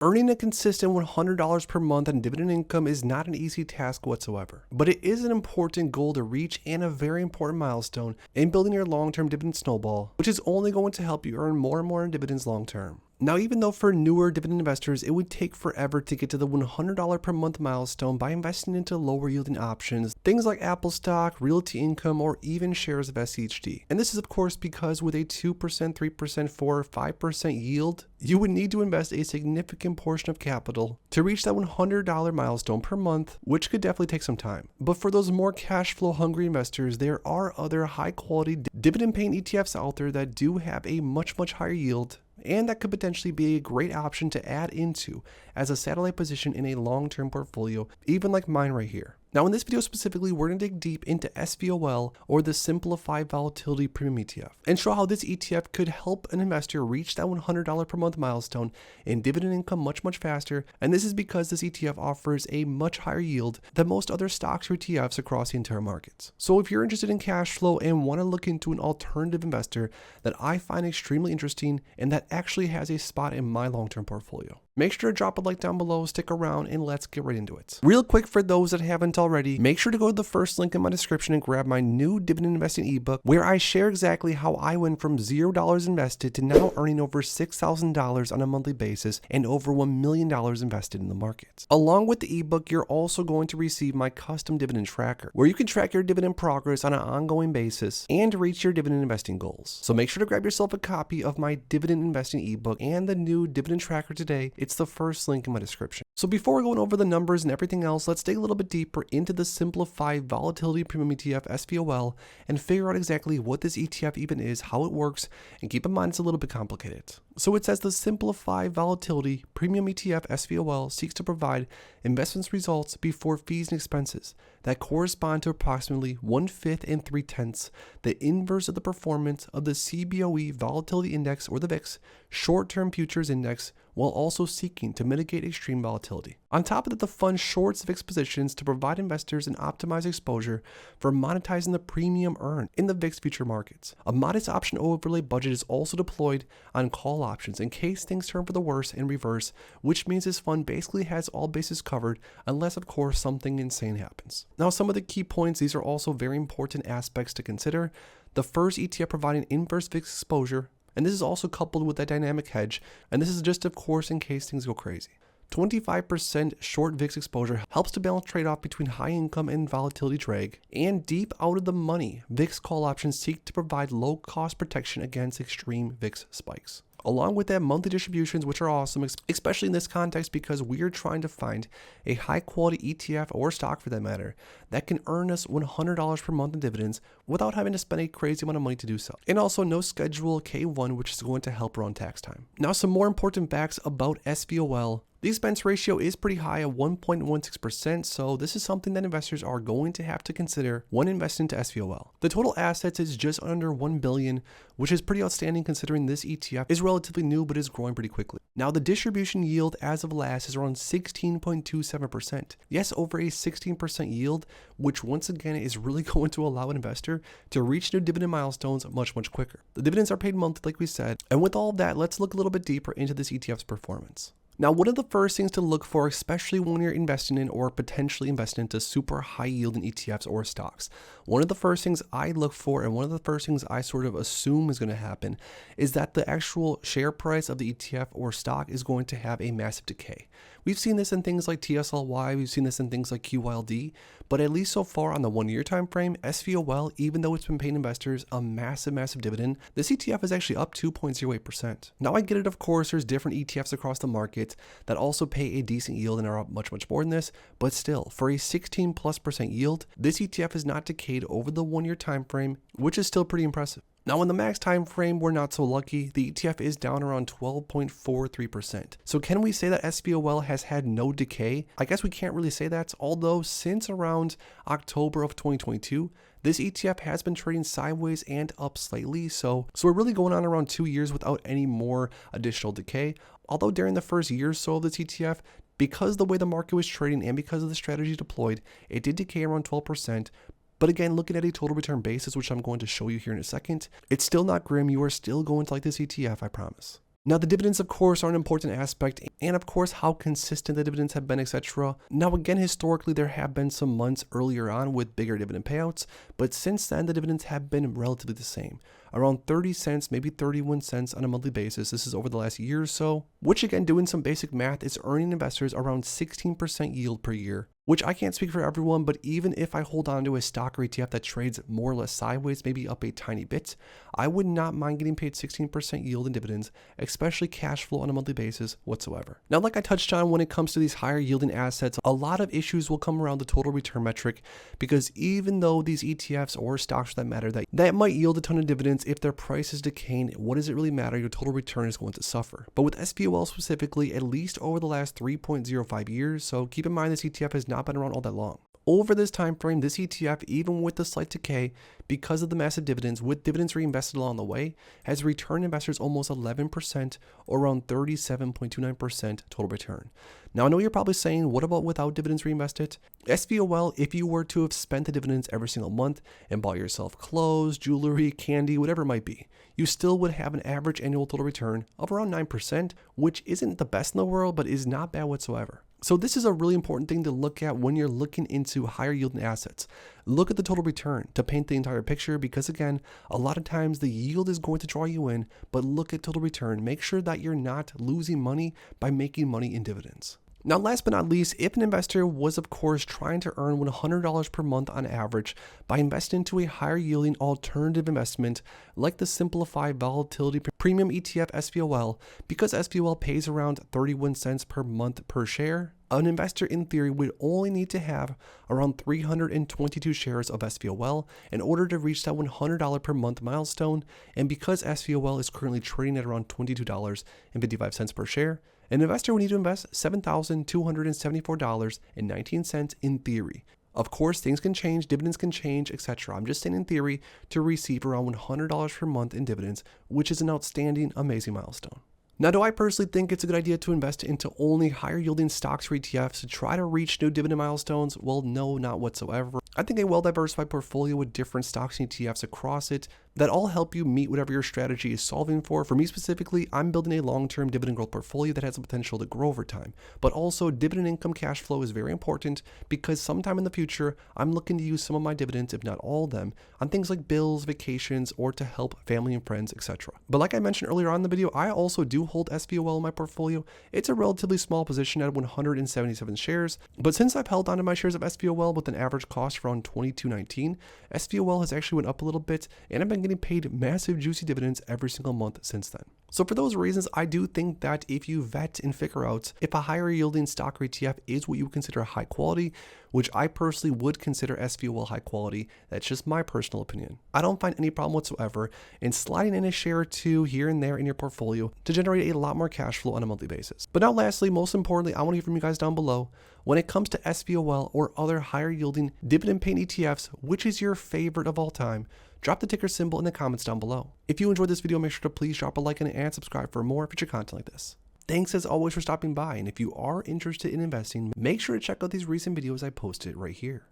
Earning a consistent $100 per month in dividend income is not an easy task whatsoever, but it is an important goal to reach and a very important milestone in building your long-term dividend snowball, which is only going to help you earn more and more in dividends long-term. Now, even though for newer dividend investors, it would take forever to get to the $100 per month milestone by investing into lower yielding options, things like Apple stock, realty income, or even shares of SCHD. And this is of course because with a 2%, 3%, 4, 5% yield, you would need to invest a significant portion of capital to reach that $100 milestone per month, which could definitely take some time. But for those more cash flow hungry investors, there are other high quality dividend paying ETFs out there that do have a much higher yield, and that could potentially be a great option to add into as a satellite position in a long-term portfolio, even like mine right here. Now in this video specifically, we're going to dig deep into SVOL, or the Simplified Volatility Premium ETF, and show how this ETF could help an investor reach that $100 per month milestone in dividend income much faster. And this is because this ETF offers a much higher yield than most other stocks or ETFs across the entire markets. So if you're interested in cash flow and want to look into an alternative investor that I find extremely interesting and that actually has a spot in my long-term portfolio, make sure to drop a like down below, stick around, and let's get right into it. Real quick, for those that haven't already, make sure to go to the first link in my description and grab my new dividend investing ebook, where I share exactly how I went from $0 invested to now earning over $6,000 on a monthly basis and over $1 million invested in the markets. Along with the ebook, you're also going to receive my custom dividend tracker, where you can track your dividend progress on an ongoing basis and reach your dividend investing goals. So make sure to grab yourself a copy of my dividend investing ebook and the new dividend tracker today. It's the first link in my description. So before going over the numbers and everything else, let's dig a little bit deeper into the Simplified Volatility Premium ETF, SVOL, and figure out exactly what this ETF even is, how it works, and keep in mind it's a little bit complicated. So it says the Simplified Volatility Premium ETF, SVOL, seeks to provide investment results before fees and expenses that correspond to approximately 1/5 and 3/10 the inverse of the performance of the CBOE Volatility Index, or the VIX, short-term futures index, while also seeking to mitigate extreme volatility. On top of that, the fund shorts VIX positions to provide investors an optimized exposure for monetizing the premium earned in the VIX future markets. A modest option overlay budget is also deployed on call options in case things turn for the worse in reverse, which means this fund basically has all bases covered unless of course something insane happens. Now, some of the key points, these are also very important aspects to consider. The first, ETF providing inverse VIX exposure, and this is also coupled with a dynamic hedge, and this is just of course in case things go crazy. 25% short VIX exposure helps to balance trade-off between high income and volatility drag, and deep out of the money VIX call options seek to provide low cost protection against extreme VIX spikes. Along with that, monthly distributions, which are awesome, especially in this context because we are trying to find a high quality ETF or stock for that matter that can earn us $100 per month in dividends without having to spend a crazy amount of money to do so. And also no Schedule K1, which is going to help around tax time. Now, some more important facts about SVOL. The expense ratio is pretty high at 1.16%, so this is something that investors are going to have to consider when investing into SVOL. The total assets is just under $1 billion, which is pretty outstanding considering this ETF is relatively new but is growing pretty quickly. Now, the distribution yield as of last is around 16.27%. Yes, over a 16% yield, which once again is really going to allow an investor to reach new dividend milestones much quicker. The dividends are paid monthly, like we said, and with all of that, let's look a little bit deeper into this ETF's performance. Now, one of the first things to look for, especially when you're investing in or potentially investing into super high yielding ETFs or stocks, one of the first things I look for and one of the first things I sort of assume is going to happen is that the actual share price of the ETF or stock is going to have a massive decay. We've seen this in things like TSLY, we've seen this in things like QYLD, but at least so far on the 1 year time frame, SVOL, even though it's been paying investors a massive dividend, this ETF is actually up 2.08%. Now, I get it, of course, there's different ETFs across the market that also pay a decent yield and are up much more than this, but still, for a 16+% yield, this ETF is not decayed over the 1 year time frame, which is still pretty impressive. Now, in the max time frame, we're not so lucky. The ETF is down around 12.43%. So can we say that SVOL has had no decay? I guess we can't really say that, although since around October of 2022, this ETF has been trading sideways and up slightly, so we're really going on around 2 years without any more additional decay. Although during the first year or so of this ETF, because the way the market was trading and because of the strategy deployed, it did decay around 12%. But again, looking at a total return basis, which I'm going to show you here in a second, it's still not grim. You are still going to like this ETF, I promise. Now, the dividends, of course, are an important aspect, and of course, how consistent the dividends have been, etc. Now, again, historically, there have been some months earlier on with bigger dividend payouts, but since then, the dividends have been relatively the same, around 30 cents, maybe 31 cents on a monthly basis. This is over the last year or so, which again, doing some basic math, is earning investors around 16% yield per year, which I can't speak for everyone, but even if I hold on to a stock or ETF that trades more or less sideways, maybe up a tiny bit, I would not mind getting paid 16% yield in dividends, especially cash flow on a monthly basis whatsoever. Now, like I touched on, when it comes to these higher yielding assets, a lot of issues will come around the total return metric, because even though these ETFs or stocks for that matter, that might yield a ton of dividends, if their price is decaying, what does it really matter? Your total return is going to suffer. But with SVOL specifically, at least over the last 3.05 years, so keep in mind this ETF has not been around all that long. Over this time frame, this ETF, even with the slight decay, because of the massive dividends, with dividends reinvested along the way, has returned investors almost 11%, or around 37.29% total return. Now, I know you're probably saying, what about without dividends reinvested? SVOL, if you were to have spent the dividends every single month and bought yourself clothes, jewelry, candy, whatever it might be, you still would have an average annual total return of around 9%, which isn't the best in the world, but is not bad whatsoever. So this is a really important thing to look at when you're looking into higher yielding assets. Look at the total return to paint the entire picture, because again, a lot of times the yield is going to draw you in, but look at total return. Make sure that you're not losing money by making money in dividends. Now, last but not least, if an investor was, of course, trying to earn $100 per month on average by investing into a higher yielding alternative investment like the Simplified Volatility Premium ETF SVOL, because SVOL pays around 31 cents per month per share, an investor in theory would only need to have around 322 shares of SVOL in order to reach that $100 per month milestone. And because SVOL is currently trading at around $22.55 per share, an investor would need to invest $7,274.19 in theory. Of course, things can change, dividends can change, etc. I'm just saying in theory to receive around $100 per month in dividends, which is an outstanding, amazing milestone. Now, do I personally think it's a good idea to invest into only higher yielding stocks or ETFs to try to reach new dividend milestones? Well, no, not whatsoever. I think a well-diversified portfolio with different stocks and ETFs across it that all help you meet whatever your strategy is solving for. For me specifically, I'm building a long-term dividend growth portfolio that has the potential to grow over time. But also, dividend income cash flow is very important, because sometime in the future, I'm looking to use some of my dividends, if not all of them, on things like bills, vacations, or to help family and friends, etc. But like I mentioned earlier on in the video, I also do hold SVOL in my portfolio. It's a relatively small position at 177 shares, but since I've held onto my shares of SVOL with an average cost around $22.19, SVOL has actually went up a little bit, and I've been getting paid massive juicy dividends every single month since then. So for those reasons, I do think that if you vet and figure out if a higher yielding stock or ETF is what you would consider high quality, which I personally would consider SVOL high quality, that's just my personal opinion, I don't find any problem whatsoever in sliding in a share or two here and there in your portfolio to generate a lot more cash flow on a monthly basis. But now lastly, most importantly, I want to hear from you guys down below. When it comes to SVOL or other higher yielding dividend paying ETFs, which is your favorite of all time? Drop the ticker symbol in the comments down below. If you enjoyed this video, make sure to please drop a like and subscribe for more future content like this. Thanks as always for stopping by, and if you are interested in investing, make sure to check out these recent videos I posted right here.